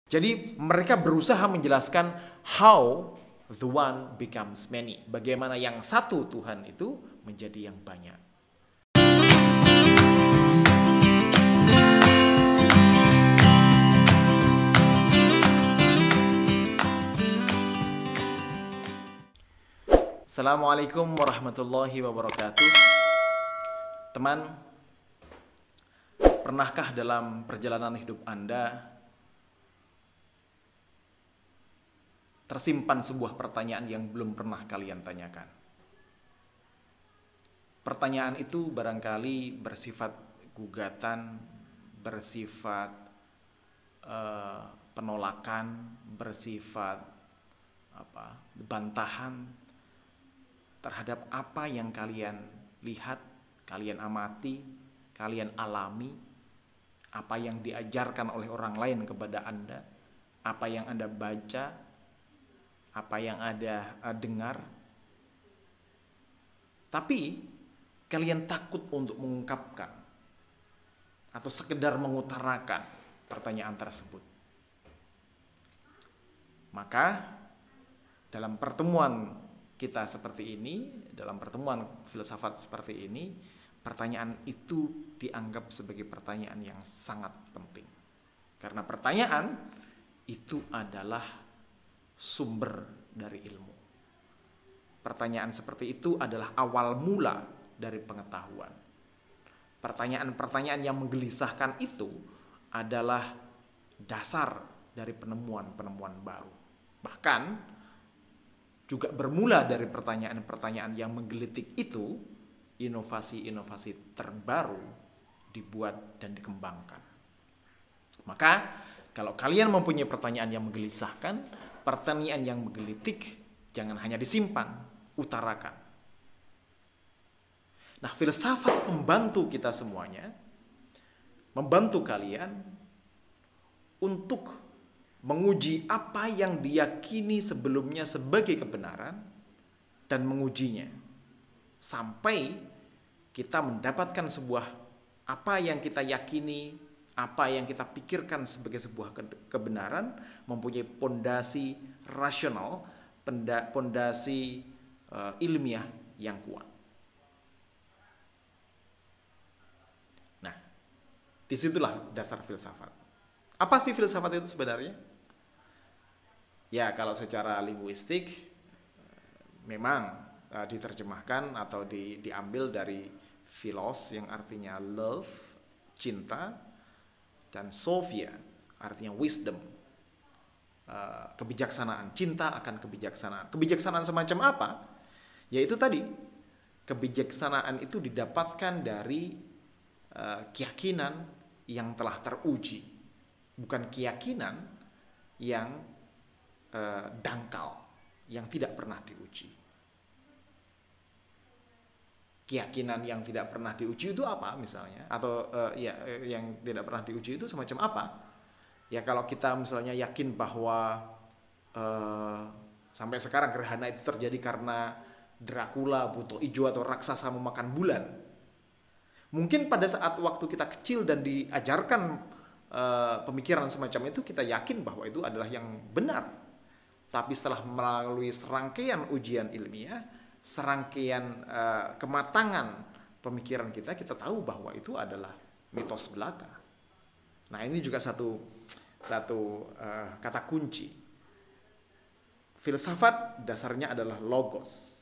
Jadi mereka berusaha menjelaskan how the one becomes many. Bagaimana yang satu Tuhan itu menjadi yang banyak. Assalamualaikum warahmatullahi wabarakatuh. Teman, pernahkah dalam perjalanan hidup Anda tersimpan sebuah pertanyaan yang belum pernah kalian tanyakan? Pertanyaan itu barangkali bersifat gugatan, bersifat penolakan, bersifat bantahan terhadap apa yang kalian lihat, kalian amati, kalian alami, apa yang diajarkan oleh orang lain kepada Anda, apa yang Anda baca, apa yang Anda dengar. Tapi kalian takut untuk mengungkapkan atau sekedar mengutarakan pertanyaan tersebut. Maka dalam pertemuan kita seperti ini, dalam pertemuan filsafat seperti ini, pertanyaan itu dianggap sebagai pertanyaan yang sangat penting. Karena pertanyaan itu adalah sumber dari ilmu. Pertanyaan seperti itu adalah awal mula dari pengetahuan. Pertanyaan-pertanyaan yang menggelisahkan itu adalah dasar dari penemuan-penemuan baru. Bahkan juga bermula dari pertanyaan-pertanyaan yang menggelitik itu, inovasi-inovasi terbaru dibuat dan dikembangkan. Maka kalau kalian mempunyai pertanyaan yang menggelisahkan, pertanyaan yang menggelitik, jangan hanya disimpan, utarakan. Nah, filsafat membantu kita semuanya, membantu kalian untuk menguji apa yang diyakini sebelumnya sebagai kebenaran dan mengujinya sampai kita mendapatkan sebuah apa yang kita yakini, apa yang kita pikirkan sebagai sebuah kebenaran mempunyai pondasi rasional, pondasi ilmiah yang kuat. Nah, disitulah dasar filsafat. Apa sih filsafat itu sebenarnya? Ya, kalau secara linguistik memang diterjemahkan atau diambil dari philos yang artinya love, cinta, dan sophia artinya wisdom, kebijaksanaan, cinta akan kebijaksanaan. Kebijaksanaan semacam apa? Yaitu tadi, kebijaksanaan itu didapatkan dari keyakinan yang telah teruji, bukan keyakinan yang dangkal, yang tidak pernah diuji. Keyakinan yang tidak pernah diuji itu apa misalnya? Atau yang tidak pernah diuji itu semacam apa? Ya kalau kita misalnya yakin bahwa sampai sekarang gerhana itu terjadi karena Dracula, buto ijo atau raksasa memakan bulan. Mungkin pada saat waktu kita kecil dan diajarkan pemikiran semacam itu, kita yakin bahwa itu adalah yang benar. Tapi setelah melalui serangkaian ujian ilmiah, serangkaian kematangan pemikiran kita tahu bahwa itu adalah mitos belaka. Nah, ini juga satu kata kunci. Filsafat dasarnya adalah logos.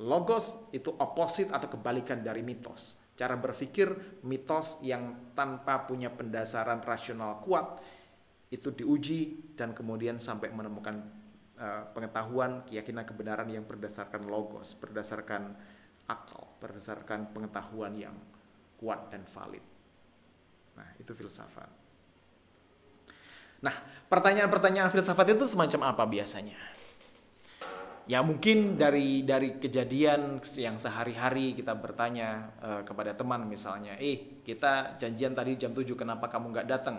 Logos itu opposite atau kebalikan dari mitos. Cara berpikir mitos yang tanpa punya pendasaran rasional kuat itu diuji dan kemudian sampai menemukan pengetahuan, keyakinan, kebenaran yang berdasarkan logos, berdasarkan akal, berdasarkan pengetahuan yang kuat dan valid. Nah, itu filsafat. Nah, pertanyaan-pertanyaan filsafat itu semacam apa biasanya? Ya mungkin dari kejadian yang sehari-hari kita bertanya kepada teman misalnya, kita janjian tadi jam 7, kenapa kamu nggak datang?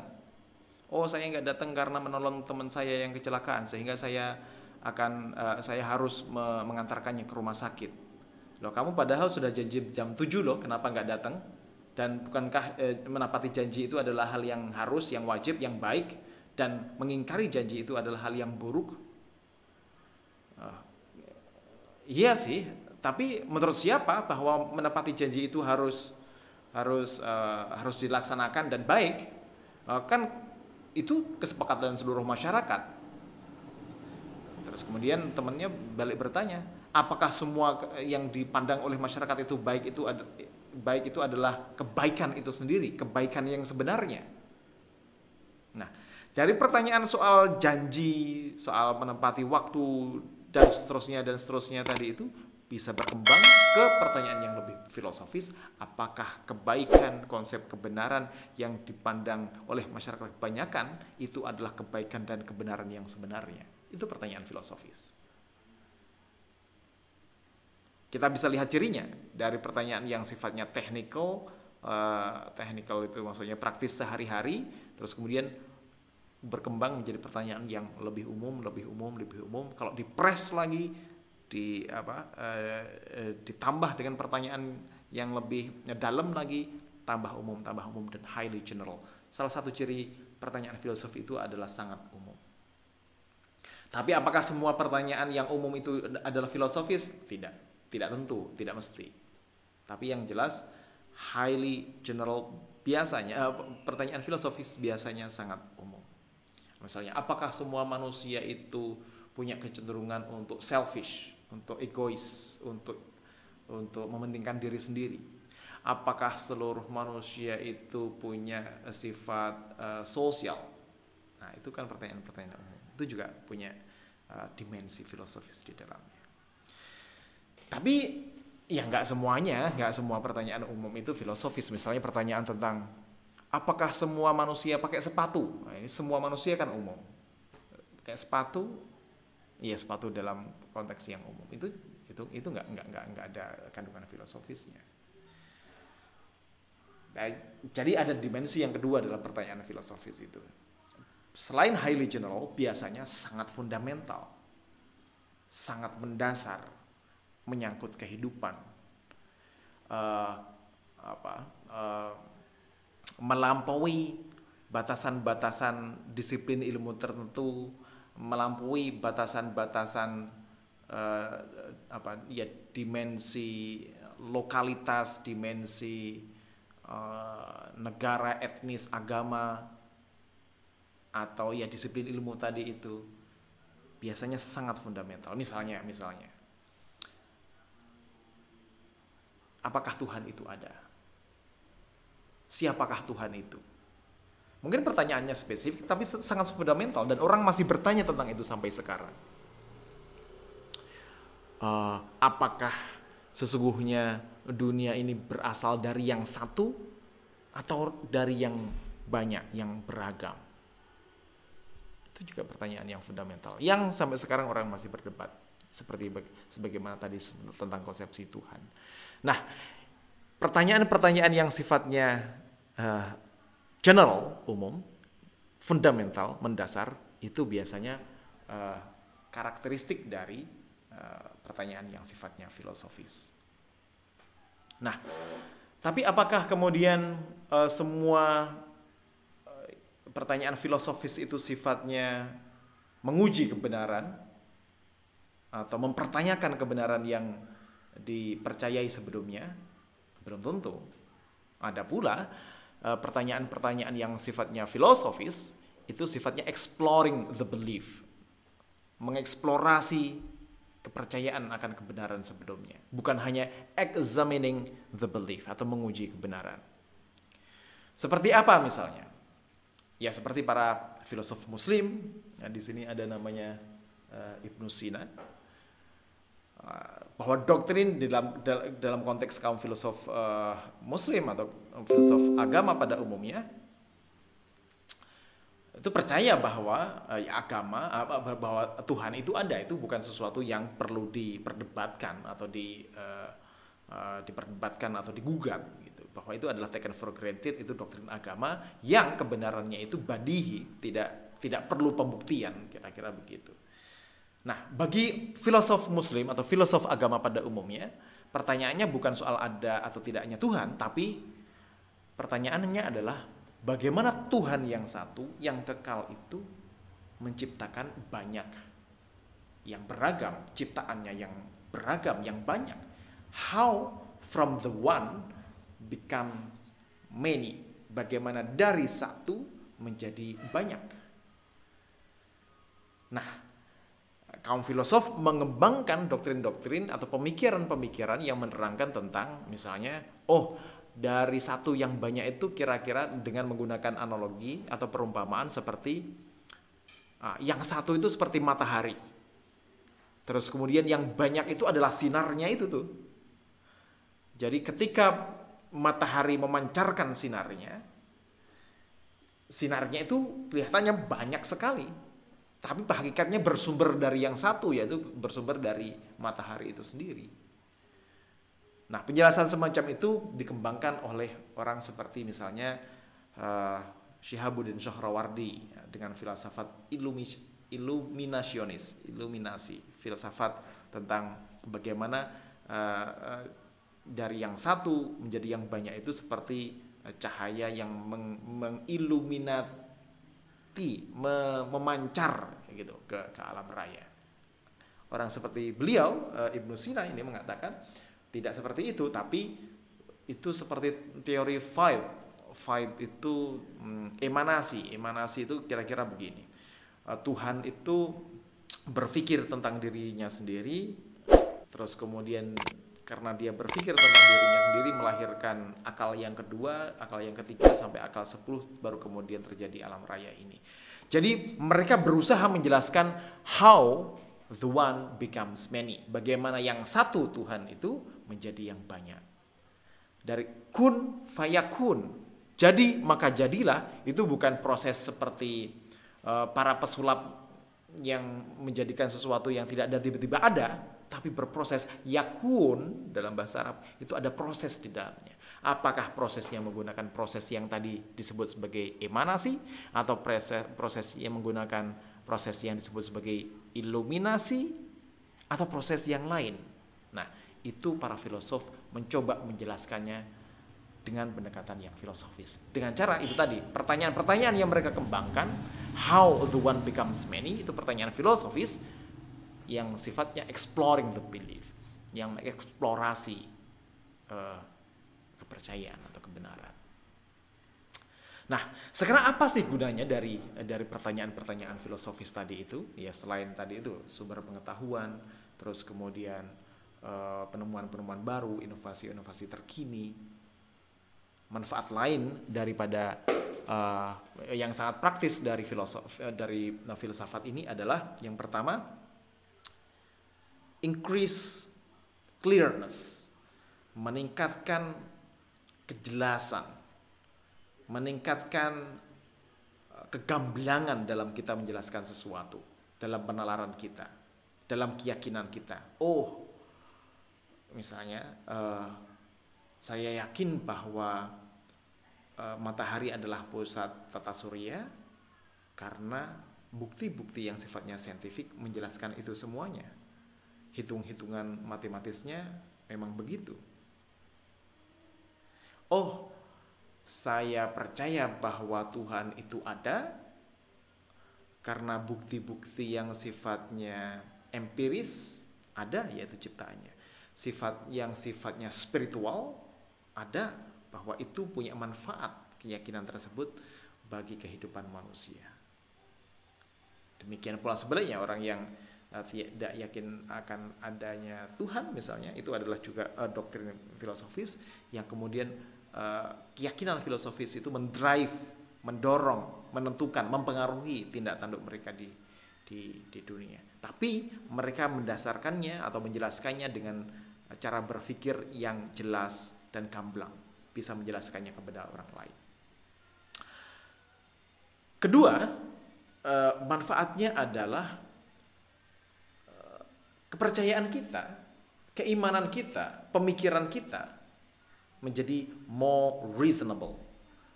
Oh, saya nggak datang karena menolong teman saya yang kecelakaan, sehingga saya harus mengantarkannya ke rumah sakit. Loh, kamu padahal sudah janji jam 7 loh, kenapa nggak datang? Dan bukankah menepati janji itu adalah hal yang harus, yang wajib, yang baik? dan mengingkari janji itu adalah hal yang buruk? Iya sih, tapi menurut siapa bahwa menepati janji itu harus dilaksanakan dan baik? Kan itu kesepakatan seluruh masyarakat. Terus kemudian temannya balik bertanya, apakah semua yang dipandang oleh masyarakat itu baik itu adalah kebaikan itu sendiri, kebaikan yang sebenarnya? Nah, dari pertanyaan soal janji, soal menepati waktu dan seterusnya tadi itu bisa berkembang ke pertanyaan yang lebih filosofis, apakah kebaikan, konsep kebenaran yang dipandang oleh masyarakat kebanyakan itu adalah kebaikan dan kebenaran yang sebenarnya? Itu pertanyaan filosofis. Kita bisa lihat cirinya dari pertanyaan yang sifatnya technical itu maksudnya praktis sehari-hari, terus kemudian berkembang menjadi pertanyaan yang lebih umum. Kalau dipres lagi, ditambah dengan pertanyaan yang lebih dalam lagi, tambah umum dan highly general. Salah satu ciri pertanyaan filosofi itu adalah sangat umum. Tapi apakah semua pertanyaan yang umum itu adalah filosofis? Tidak tentu, tidak mesti. Tapi yang jelas highly general biasanya pertanyaan filosofis biasanya sangat umum. Misalnya, apakah semua manusia itu punya kecenderungan untuk selfish, untuk egois, untuk mementingkan diri sendiri? Apakah seluruh manusia itu punya sifat sosial? Nah, itu kan pertanyaan-pertanyaan umum. Itu juga punya dimensi filosofis di dalamnya. Tapi ya nggak semua pertanyaan umum itu filosofis. Misalnya pertanyaan tentang apakah semua manusia pakai sepatu? Nah, ini semua manusia kan umum. Pakai sepatu, iya sepatu dalam konteks yang umum. Itu nggak ada kandungan filosofisnya. Nah, jadi ada dimensi yang kedua dalam pertanyaan filosofis itu. Selain highly general, biasanya sangat fundamental, sangat mendasar, menyangkut kehidupan, melampaui batasan-batasan disiplin ilmu tertentu, melampaui batasan-batasan dimensi lokalitas, dimensi negara, etnis, agama, atau ya disiplin ilmu tadi itu biasanya sangat fundamental. Misalnya, apakah Tuhan itu ada? Siapakah Tuhan itu? Mungkin pertanyaannya spesifik, tapi sangat fundamental dan orang masih bertanya tentang itu sampai sekarang. Apakah sesungguhnya dunia ini berasal dari yang satu atau dari yang banyak, yang beragam? Itu juga pertanyaan yang fundamental yang sampai sekarang orang masih berdebat, seperti sebagaimana tadi tentang konsepsi Tuhan. Nah, pertanyaan-pertanyaan yang sifatnya general, umum, fundamental, mendasar, itu biasanya karakteristik dari pertanyaan yang sifatnya filosofis. Nah, tapi apakah kemudian semua pertanyaan filosofis itu sifatnya menguji kebenaran atau mempertanyakan kebenaran yang dipercayai sebelumnya? Belum tentu. Ada pula pertanyaan-pertanyaan yang sifatnya filosofis itu sifatnya exploring the belief, mengeksplorasi kepercayaan akan kebenaran sebelumnya, bukan hanya examining the belief atau menguji kebenaran. Seperti apa misalnya? Ya seperti para filosof Muslim. Nah, di sini ada namanya Ibnu Sina. Bahwa doktrin dalam konteks kaum filosof Muslim atau filosof agama pada umumnya itu percaya bahwa bahwa Tuhan itu ada, itu bukan sesuatu yang perlu diperdebatkan atau diperdebatkan atau digugat gitu. Bahwa itu adalah taken for granted, itu doktrin agama yang kebenarannya itu badihi, tidak perlu pembuktian, kira-kira begitu. Nah, bagi filosof Muslim atau filosof agama pada umumnya, pertanyaannya bukan soal ada atau tidaknya Tuhan, tapi pertanyaannya adalah bagaimana Tuhan yang satu, yang kekal itu menciptakan banyak, yang beragam, ciptaannya yang beragam, yang banyak. How from the one become many. Bagaimana dari satu menjadi banyak. Nah, kaum filosof mengembangkan doktrin-doktrin atau pemikiran-pemikiran yang menerangkan tentang misalnya, dari satu yang banyak itu kira-kira dengan menggunakan analogi atau perumpamaan seperti yang satu itu seperti matahari. Terus kemudian yang banyak itu adalah sinarnya itu tuh. Jadi ketika matahari memancarkan sinarnya itu kelihatannya banyak sekali. Tapi hakikatnya bersumber dari yang satu, yaitu bersumber dari matahari itu sendiri. Nah, penjelasan semacam itu dikembangkan oleh orang seperti misalnya Syihabuddin Sohrawardi dengan filsafat iluminasi, filsafat tentang bagaimana dari yang satu menjadi yang banyak itu seperti cahaya yang mengiluminati, memancar gitu ke alam raya. Orang seperti beliau, Ibnu Sina ini mengatakan tidak seperti itu, tapi itu seperti teori Field. Field itu emanasi itu kira-kira begini. Tuhan itu berpikir tentang dirinya sendiri, terus kemudian karena dia berpikir tentang dirinya sendiri melahirkan akal yang kedua, akal yang ketiga, sampai akal 10, baru kemudian terjadi alam raya ini. Jadi mereka berusaha menjelaskan how the one becomes many. Bagaimana yang satu Tuhan itu menjadi yang banyak. Dari kun fayakun, jadi maka jadilah, itu bukan proses seperti para pesulap yang menjadikan sesuatu yang tidak ada tiba-tiba ada, tapi berproses. Yakun dalam bahasa Arab itu ada proses di dalamnya. Apakah prosesnya menggunakan proses yang tadi disebut sebagai emanasi, atau proses yang menggunakan proses yang disebut sebagai iluminasi, atau proses yang lain. Nah, itu para filosof mencoba menjelaskannya dengan pendekatan yang filosofis. Dengan cara itu tadi, pertanyaan-pertanyaan yang mereka kembangkan, how the one becomes many, itu pertanyaan filosofis yang sifatnya exploring the belief, yang mengeksplorasi kepercayaan atau kebenaran. Nah, sekarang apa sih gunanya dari pertanyaan-pertanyaan filosofis tadi itu? Ya, selain tadi itu sumber pengetahuan, terus kemudian penemuan-penemuan baru, inovasi-inovasi terkini. Manfaat lain daripada yang sangat praktis dari filsafat ini adalah yang pertama, increase clearness, meningkatkan kejelasan, meningkatkan kegamblangan dalam kita menjelaskan sesuatu, dalam penalaran kita, dalam keyakinan kita. Misalnya saya yakin bahwa matahari adalah pusat tata surya karena bukti-bukti yang sifatnya saintifik menjelaskan itu semuanya. Hitung-hitungan matematisnya memang begitu. Saya percaya bahwa Tuhan itu ada karena bukti-bukti yang sifatnya empiris ada, yaitu ciptaannya. Sifatnya spiritual ada, bahwa itu punya manfaat, keyakinan tersebut bagi kehidupan manusia. Demikian pula sebenarnya orang yang tidak yakin akan adanya Tuhan misalnya, itu adalah juga doktrin filosofis yang kemudian keyakinan filosofis itu mendorong, menentukan, mempengaruhi tindak tanduk mereka di dunia. Tapi mereka mendasarkannya atau menjelaskannya dengan cara berpikir yang jelas dan gamblang, bisa menjelaskannya kepada orang lain. Kedua, manfaatnya adalah kepercayaan kita, keimanan kita, pemikiran kita menjadi more reasonable,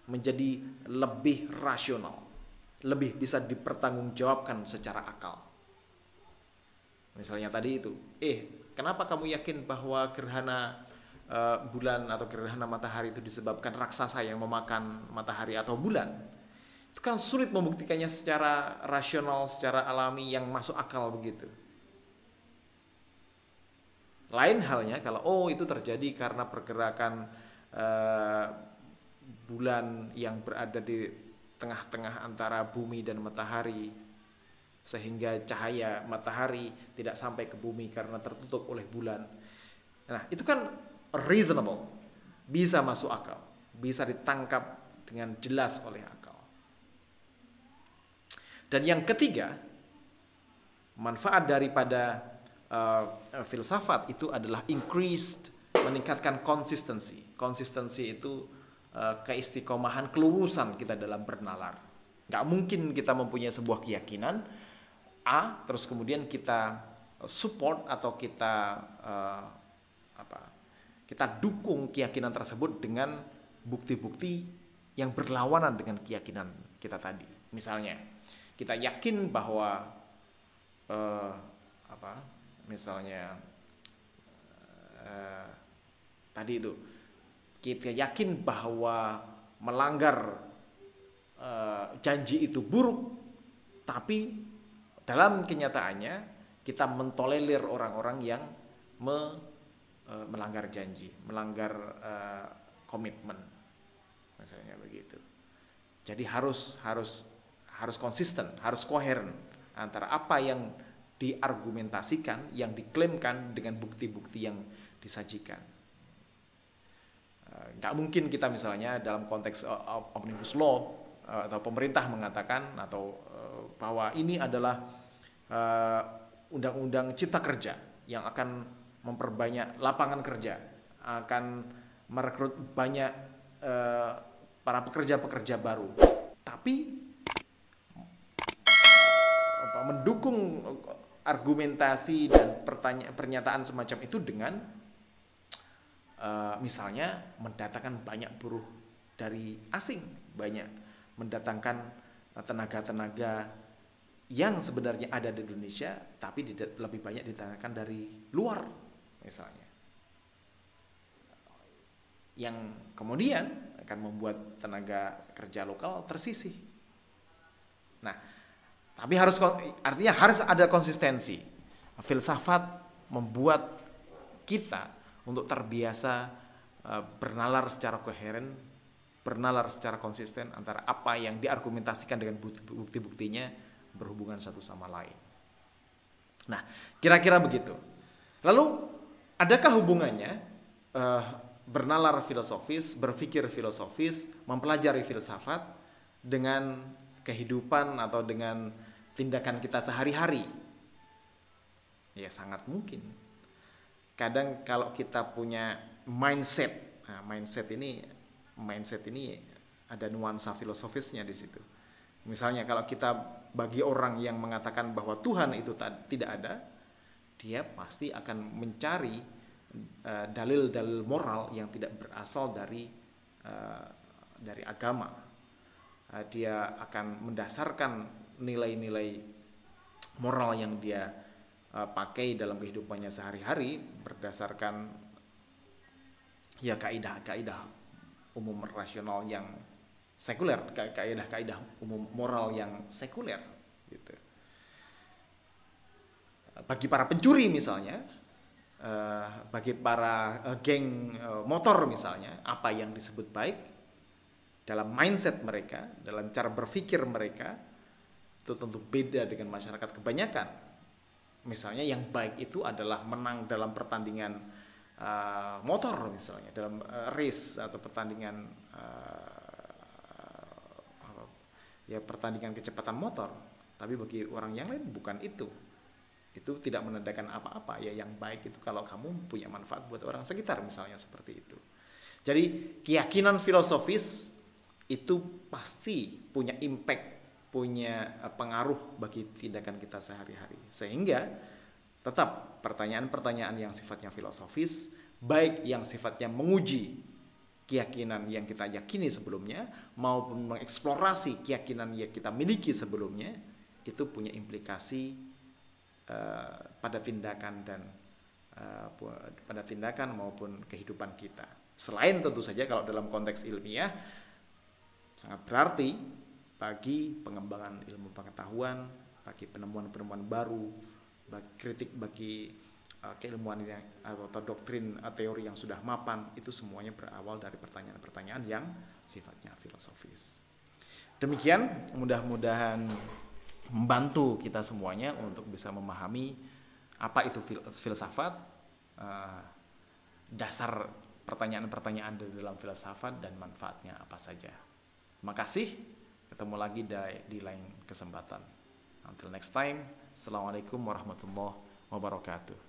menjadi lebih rasional, lebih bisa dipertanggungjawabkan secara akal. Misalnya tadi itu, kenapa kamu yakin bahwa gerhana bulan atau gerhana matahari itu disebabkan raksasa yang memakan matahari atau bulan, itu kan sulit membuktikannya secara rasional, secara alami yang masuk akal begitu. Lain halnya kalau itu terjadi karena pergerakan bulan yang berada di tengah-tengah antara bumi dan matahari, sehingga cahaya matahari tidak sampai ke bumi karena tertutup oleh bulan. Nah, itu kan reasonable, bisa masuk akal, bisa ditangkap dengan jelas oleh akal. Dan yang ketiga, manfaat daripada filsafat itu adalah meningkatkan konsistensi. Konsistensi itu keistiqomahan, kelurusan kita dalam bernalar. Gak mungkin kita mempunyai sebuah keyakinan A, terus kemudian kita support atau kita dukung keyakinan tersebut dengan bukti-bukti yang berlawanan dengan keyakinan kita tadi. Misalnya, kita yakin bahwa tadi itu kita yakin bahwa melanggar janji itu buruk, tapi dalam kenyataannya kita mentolerir orang-orang yang melanggar janji, melanggar komitmen, misalnya begitu. Jadi harus konsisten, harus koheren antara apa yang diargumentasikan, yang diklaimkan dengan bukti-bukti yang disajikan. Nggak mungkin kita misalnya dalam konteks omnibus law atau pemerintah mengatakan atau bahwa ini adalah undang-undang cipta kerja yang akan memperbanyak lapangan kerja, akan merekrut banyak para pekerja-pekerja baru, tapi mendukung argumentasi dan pernyataan semacam itu dengan misalnya mendatangkan banyak buruh dari asing, mendatangkan tenaga-tenaga yang sebenarnya ada di Indonesia tapi lebih banyak didatangkan dari luar misalnya, yang kemudian akan membuat tenaga kerja lokal tersisih. Nah, tapi artinya harus ada konsistensi. Filsafat membuat kita untuk terbiasa bernalar secara koheren, bernalar secara konsisten antara apa yang diargumentasikan dengan bukti-buktinya berhubungan satu sama lain. Nah, kira-kira begitu. Lalu, adakah hubungannya bernalar filosofis, berpikir filosofis, mempelajari filsafat dengan kehidupan atau dengan tindakan kita sehari-hari? Ya, sangat mungkin. Kadang kalau kita punya mindset, mindset ini ada nuansa filosofisnya di situ. Misalnya kalau kita bagi orang yang mengatakan bahwa Tuhan itu tidak ada, dia pasti akan mencari dalil-dalil moral yang tidak berasal dari agama. Dia akan mendasarkan nilai-nilai moral yang dia pakai dalam kehidupannya sehari-hari berdasarkan ya kaidah-kaidah umum rasional yang sekuler, kaidah-kaidah umum moral yang sekuler gitu. Bagi para pencuri misalnya, bagi para geng motor misalnya, apa yang disebut baik dalam mindset mereka, dalam cara berpikir mereka itu tentu beda dengan masyarakat kebanyakan. Misalnya yang baik itu adalah menang dalam pertandingan motor misalnya, dalam race atau pertandingan pertandingan kecepatan motor. Tapi bagi orang yang lain bukan itu. Itu tidak menandakan apa-apa. Ya, yang baik itu kalau kamu punya manfaat buat orang sekitar misalnya, seperti itu. Jadi keyakinan filosofis itu pasti punya impact, punya pengaruh bagi tindakan kita sehari-hari. Sehingga tetap pertanyaan-pertanyaan yang sifatnya filosofis, baik yang sifatnya menguji keyakinan yang kita yakini sebelumnya maupun mengeksplorasi keyakinan yang kita miliki sebelumnya, itu punya implikasi pada tindakan dan pada tindakan maupun kehidupan kita. Selain tentu saja kalau dalam konteks ilmiah sangat berarti bagi pengembangan ilmu pengetahuan, bagi penemuan-penemuan baru, bagi keilmuan yang atau doktrin teori yang sudah mapan, itu semuanya berawal dari pertanyaan-pertanyaan yang sifatnya filosofis. Demikian, mudah-mudahan membantu kita semuanya untuk bisa memahami apa itu filsafat, dasar pertanyaan-pertanyaan di dalam filsafat dan manfaatnya apa saja. Terima kasih, ketemu lagi di lain kesempatan. Until next time, Assalamualaikum warahmatullahi wabarakatuh.